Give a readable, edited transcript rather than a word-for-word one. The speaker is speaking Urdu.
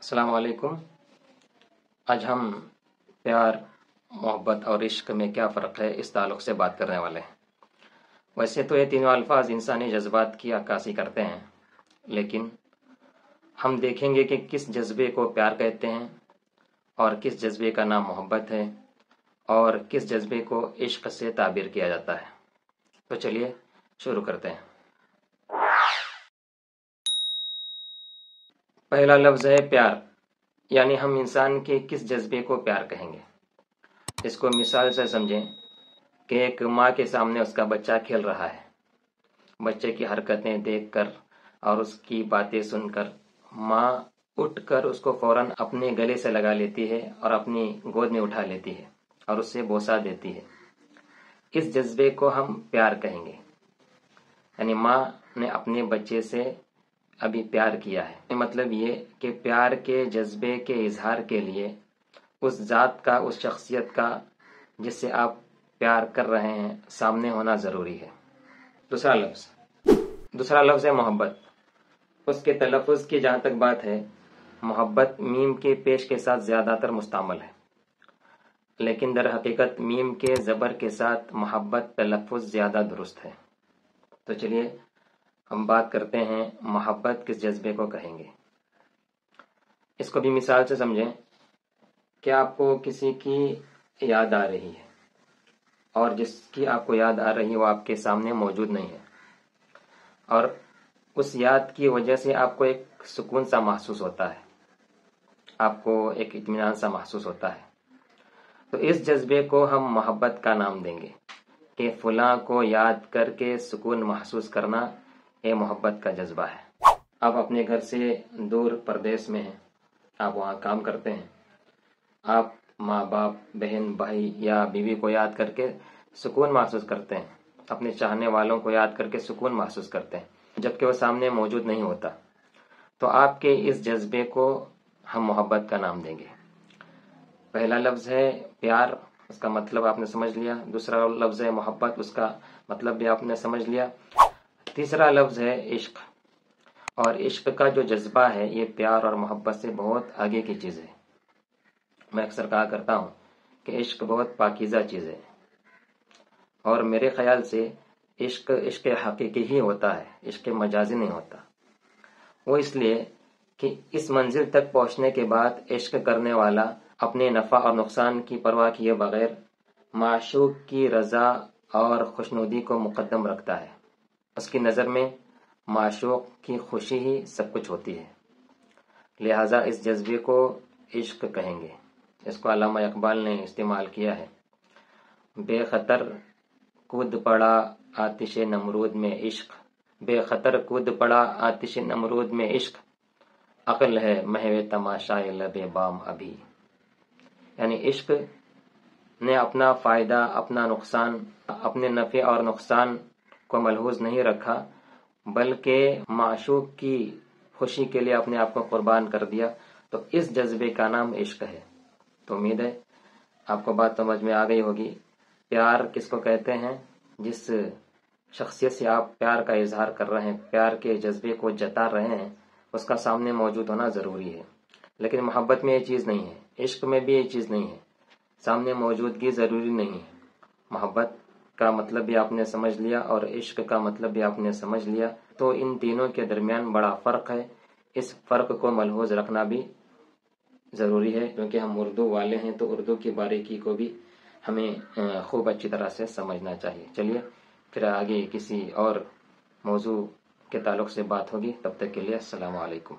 السلام علیکم۔ آج ہم پیار، محبت اور عشق میں کیا فرق ہے اس تعلق سے بات کرنے والے ہیں۔ ویسے تو یہ تینوں الفاظ انسانی جذبات کی عکاسی کرتے ہیں، لیکن ہم دیکھیں گے کہ کس جذبے کو پیار کہتے ہیں اور کس جذبے کا نام محبت ہے اور کس جذبے کو عشق سے تعبیر کیا جاتا ہے۔ تو چلیے شروع کرتے ہیں۔ پہلا لفظ ہے پیار، یعنی ہم انسان کے کس جذبے کو پیار کہیں گے۔ اس کو مثال سے سمجھیں کہ ایک ماں کے سامنے اس کا بچہ کھیل رہا ہے۔ بچے کی حرکتیں دیکھ کر اور اس کی باتیں سن کر ماں اٹھ کر اس کو فوراً اپنے گلے سے لگا لیتی ہے اور اپنی گود میں اٹھا لیتی ہے اور اس سے بوسہ دیتی ہے۔ اس جذبے کو ہم پیار کہیں گے، یعنی ماں نے اپنے بچے سے ابھی پیار کیا ہے۔ مطلب یہ کہ پیار کے جذبے کے اظہار کے لیے اس ذات کا، اس شخصیت کا جس سے آپ پیار کر رہے ہیں سامنے ہونا ضروری ہے۔ دوسرا لفظ ہے محبت۔ اس کے تلفظ کی جہاں تک بات ہے، محبت میم کے پیش کے ساتھ زیادہ تر مستعمل ہے، لیکن در حقیقت میم کے زبر کے ساتھ محبت تلفظ زیادہ درست ہے۔ تو چلیے ہم بات کرتے ہیں محبت کس جذبے کو کہیں گے۔ اس کو بھی مثال سے سمجھیں کہ آپ کو کسی کی یاد آ رہی ہے اور جس کی آپ کو یاد آ رہی ہے وہ آپ کے سامنے موجود نہیں ہے، اور اس یاد کی وجہ سے آپ کو ایک سکون سا محسوس ہوتا ہے، آپ کو ایک اطمینان سا محسوس ہوتا ہے۔ تو اس جذبے کو ہم محبت کا نام دیں گے کہ فلاں کو یاد کر کے سکون محسوس کرنا، یہ محبت کا جذبہ ہے۔ آپ اپنے گھر سے دور پردیس میں ہیں، آپ وہاں کام کرتے ہیں، آپ ماں باپ، بہن بھائی یا بیوی کو یاد کر کے سکون محسوس کرتے ہیں، اپنے چاہنے والوں کو یاد کر کے سکون محسوس کرتے ہیں، جبکہ وہ سامنے موجود نہیں ہوتا۔ تو آپ کے اس جذبے کو ہم محبت کا نام دیں گے۔ پہلا لفظ ہے پیار، اس کا مطلب آپ نے سمجھ لیا۔ دوسرا لفظ ہے محبت، اس کا مطلب بھی آپ نے سمجھ لیا۔ تیسرا لفظ ہے عشق، اور عشق کا جو جذبہ ہے یہ پیار اور محبت سے بہت آگے کی چیز ہے۔ میں اکثر کہا کرتا ہوں کہ عشق بہت پاکیزہ چیز ہے، اور میرے خیال سے عشق حقیقی ہی ہوتا ہے، عشق مجازی نہیں ہوتا۔ وہ اس لیے کہ اس منزل تک پہنچنے کے بعد عشق کرنے والا اپنے نفع اور نقصان کی پرواہ کیے بغیر معشوق کی رضا اور خوشنودی کو مقدم رکھتا ہے۔ اس کی نظر میں معشوق کی خوشی ہی سب کچھ ہوتی ہے، لہٰذا اس جذبے کو عشق کہیں گے۔ اس کو علامہ اقبال نے استعمال کیا ہے: بے خطر کود پڑا آتش نمرود میں عشق، بے خطر کود پڑا آتش نمرود میں عشق، عقل ہے محو تماشائے لب بام ابھی۔ یعنی عشق نے اپنا فائدہ، اپنا نقصان، اپنے نفع اور نقصان کو ملحوظ نہیں رکھا، بلکہ معشوق کی خوشی کے لیے اپنے آپ کو قربان کر دیا۔ تو اس جذبے کا نام عشق ہے۔ تو امید ہے آپ کو بات سمجھ میں آ گئی ہوگی۔ پیار کس کو کہتے ہیں؟ جس شخصیت سے آپ پیار کا اظہار کر رہے ہیں، پیار کے جذبے کو جتا رہے ہیں، اس کا سامنے موجود ہونا ضروری ہے۔ لیکن محبت میں یہ چیز نہیں ہے، عشق میں بھی یہ چیز نہیں ہے، سامنے موجودگی ضروری نہیں ہے۔ محبت کا مطلب بھی آپ نے سمجھ لیا اور عشق کا مطلب بھی آپ نے سمجھ لیا۔ تو ان تینوں کے درمیان بڑا فرق ہے، اس فرق کو ملحوظ رکھنا بھی ضروری ہے، کیونکہ ہم اردو والے ہیں تو اردو کی باریکی کو بھی ہمیں خوب اچھی طرح سے سمجھنا چاہیے۔ چلیے پھر آگے کسی اور موضوع کے تعلق سے بات ہوگی، تب تک کے لیے السلام علیکم۔